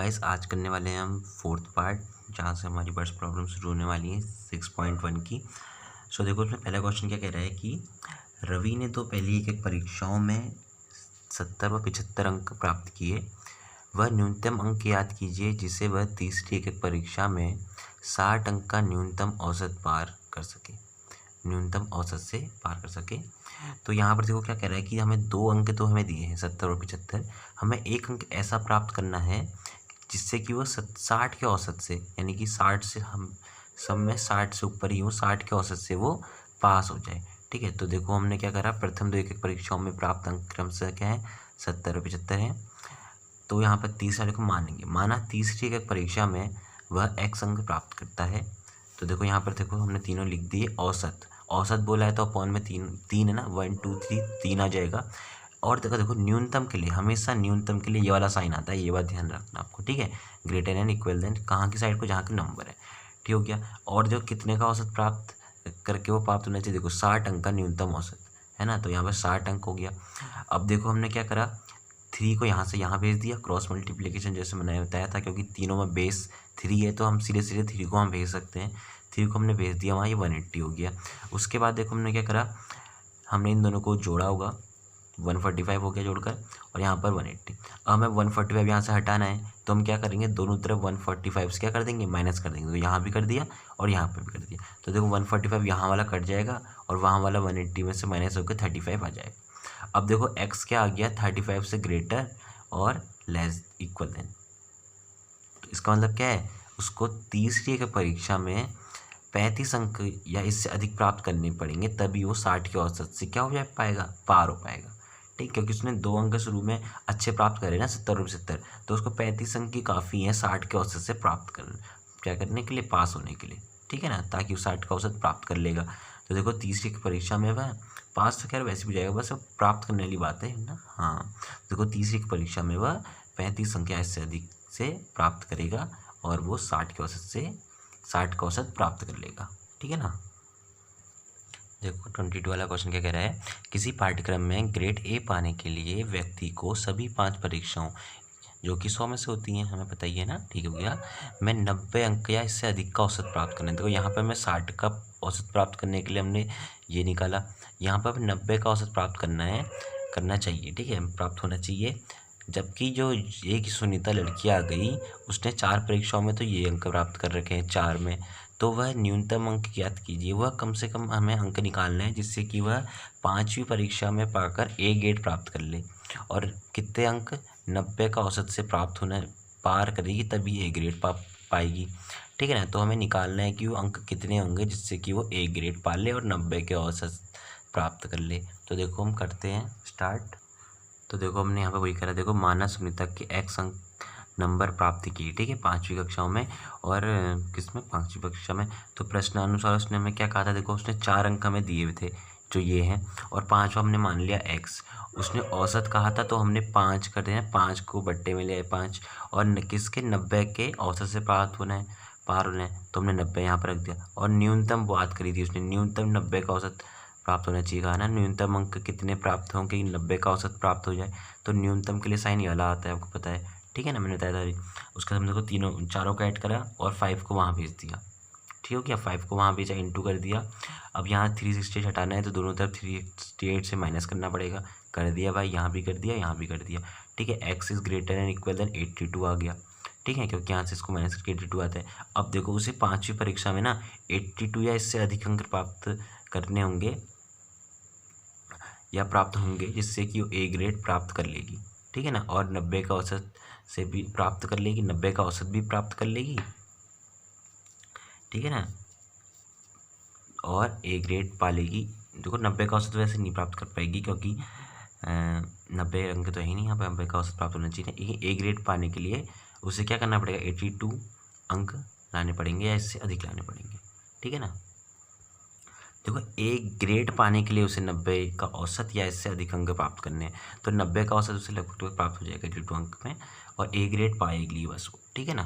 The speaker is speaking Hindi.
गाइस आज करने वाले हैं हम फोर्थ पार्ट, जहाँ से हमारी बर्ड्स प्रॉब्लम शुरू होने वाली है 6.1 की। सो देखो उसमें पहला क्वेश्चन क्या कह रहा है कि रवि ने तो पहली एक परीक्षाओं में 70 व 75 अंक प्राप्त किए। वह न्यूनतम अंक याद कीजिए जिसे वह तीसरी एक परीक्षा में 60 अंक का न्यूनतम औसत पार कर सके, न्यूनतम औसत से पार कर सके। तो यहाँ पर देखो क्या कह रहा है कि हमें 2 अंक तो हमें दिए हैं 70 और 75, हमें 1 अंक ऐसा प्राप्त करना है जिससे कि वो 60 के औसत से, यानी कि 60 से हम सब में 60 से ऊपर ही हो, 60 के औसत से वो पास हो जाए। ठीक है, तो देखो हमने क्या करा, प्रथम 2 एक परीक्षाओं में प्राप्त अंक क्रमशः क्या है 70 और 75 है। तो यहाँ पर तीसरे को मानेंगे, माना तीसरी एक परीक्षा में वह x अंक प्राप्त करता है। तो देखो यहाँ पर देखो हमने तीनों लिख दिए, औसत बोला है तो अपॉन में तीन है ना, 1 2 3 3 आ जाएगा। और देखो न्यूनतम के लिए हमेशा न्यूनतम के लिए ये वाला साइन आता है, ये बात ध्यान रखना आपको। ठीक है, ग्रेटर देन इक्वल देन कहाँ की साइड को, जहाँ का नंबर है। ठीक हो गया। और जो कितने का औसत प्राप्त करके वो प्राप्त होना चाहिए, देखो 60 अंक का न्यूनतम औसत है ना, तो यहाँ पर 60 अंक हो गया। अब देखो हमने क्या करा, 3 को यहाँ से यहाँ भेज दिया, क्रॉस मल्टीप्लीकेशन जैसे मैंने बताया था, क्योंकि तीनों में बेस 3 है तो हम सीधे 3 को हम भेज सकते हैं। 3 को हमने भेज दिया वहाँ, ये 180 हो गया। उसके बाद देखो हमने क्या करा, हमने इन दोनों को जोड़ा होगा, 145 हो गया जोड़कर, और यहाँ पर 180। अब हमें 145 यहाँ से हटाना है तो हम क्या करेंगे, दोनों तरफ 145 से क्या कर देंगे, माइनस कर देंगे। तो यहाँ भी कर दिया और यहाँ पर भी कर दिया। तो देखो 145 यहाँ वाला कट जाएगा और वहाँ वाला 180 में से माइनस होकर 35 आ जाएगा। अब देखो x क्या आ गया, 35 से ग्रेटर और लेस इक्वल देन। तो इसका मतलब क्या है, उसको तीसरी के परीक्षा में 35 अंक या इससे अधिक प्राप्त करने पड़ेंगे, तभी वो 60 के औसत से क्या हो जाए पाएगा, पार हो पाएगा। ठीक, क्योंकि उसने 2 अंक शुरू में अच्छे प्राप्त करे ना, 70 और 75, तो उसको 35 अंक की काफ़ी है 60 के औसत से प्राप्त क्या करने के लिए, पास होने के लिए। ठीक है ना, ताकि वो 60 का औसत प्राप्त कर लेगा। तो देखो तीसरी की परीक्षा में वह पास तो खैर वैसे भी जाएगा, बस अब प्राप्त करने वाली बात है ना। हाँ, देखो तीसरी की परीक्षा में वह 35 संख्या इससे अधिक से प्राप्त करेगा और वो 60 के औसत से 60 का औसत प्राप्त कर लेगा। ठीक है ना। देखो 22 वाला क्वेश्चन क्या कह रहा है, किसी पाठ्यक्रम में ग्रेड ए पाने के लिए व्यक्ति को सभी 5 परीक्षाओं जो कि 100 में से होती हैं, हमें पता ही है ना। ठीक हो गया, मैं 90 अंक या इससे अधिक का औसत प्राप्त करना है। देखो यहाँ पर मैं 60 का औसत प्राप्त करने के लिए हमने ये निकाला, यहाँ पर 90 का औसत प्राप्त करना चाहिए। ठीक है, प्राप्त होना चाहिए। जबकि जो एक सुनीता लड़की आ गई, उसने 4 परीक्षाओं में तो ये अंक प्राप्त कर रखे हैं, 4 में, तो वह न्यूनतम अंक याद कीजिए, वह कम से कम हमें अंक निकालना है जिससे कि वह 5वीं परीक्षा में पाकर ए ग्रेड प्राप्त कर ले। और कितने अंक, 90 का औसत से प्राप्त होना पार करेगी तभी ए ग्रेड पाएगी। ठीक है ना, तो हमें निकालना है कि वो अंक कितने होंगे जिससे कि वो ए ग्रेड पा ले और 90 के औसत प्राप्त कर ले। तो देखो हम करते हैं स्टार्ट। तो देखो हमने यहाँ पर वही करा, देखो माना सुनीता के x अंक नंबर प्राप्त किए। ठीक है, 5वीं कक्षाओं में, और किसमें, 5वीं कक्षा में। तो प्रश्नानुसार उसने हमें क्या कहा था, देखो उसने 4 अंक हमें दिए हुए थे जो ये हैं, और 5वां हमने मान लिया x। उसने औसत कहा था तो हमने 5 कर देना, 5 को बट्टे में ले आए 5, और किसके, 90 के औसत से प्राप्त होना है, पार होना है, तो हमने 90 यहाँ पर रख दिया। और न्यूनतम बात करी थी उसने, न्यूनतम 90 का औसत प्राप्त होना चाहिए कहा ना, न्यूनतम अंक कितने प्राप्त होंगे, 90 का औसत प्राप्त हो जाए। तो न्यूनतम के लिए साइन ये वाला आता है, आपको पता है। ठीक है ना, मैंने बताया था अभी। उसके बाद हमने को चारों का ऐड करा और 5 को वहाँ भेज दिया। ठीक हो गया, 5 को वहाँ भेजा, इंटू कर दिया। अब यहाँ 368 हटाना है तो दोनों तरफ 368 से माइनस करना पड़ेगा, कर दिया भाई, यहाँ भी कर दिया, यहाँ भी कर दिया। ठीक है, x is greater and equal than 82 आ गया। ठीक है, क्योंकि यहाँ से इसको माइनस करके 82 आता है। अब देखो उसे 5वीं परीक्षा में ना 82 या इससे अधिक अंक प्राप्त करने होंगे या प्राप्त होंगे जिससे कि वो ए ग्रेड प्राप्त कर लेगी। ठीक है ना, और 90 का औसत से भी प्राप्त कर लेगी, 90 का औसत भी प्राप्त कर लेगी। ठीक है ना, और ए ग्रेड पा लेगी। देखो 90 का औसत वैसे नहीं प्राप्त कर पाएगी क्योंकि 90 अंक तो है ही नहीं, यहाँ पर 90 का औसत प्राप्त होना चाहिए। ए ग्रेड पाने के लिए उसे क्या करना पड़ेगा, 82 अंक लाने पड़ेंगे या इससे अधिक लाने पड़ेंगे। ठीक है ना, देखो ए ग्रेड पाने के लिए उसे 90 का औसत या इससे अधिक अंक प्राप्त करने हैं, तो 90 का औसत उसे लगभग प्राप्त हो जाएगा 82 अंक में, और ए ग्रेड पाएगी बस वो। ठीक है ना।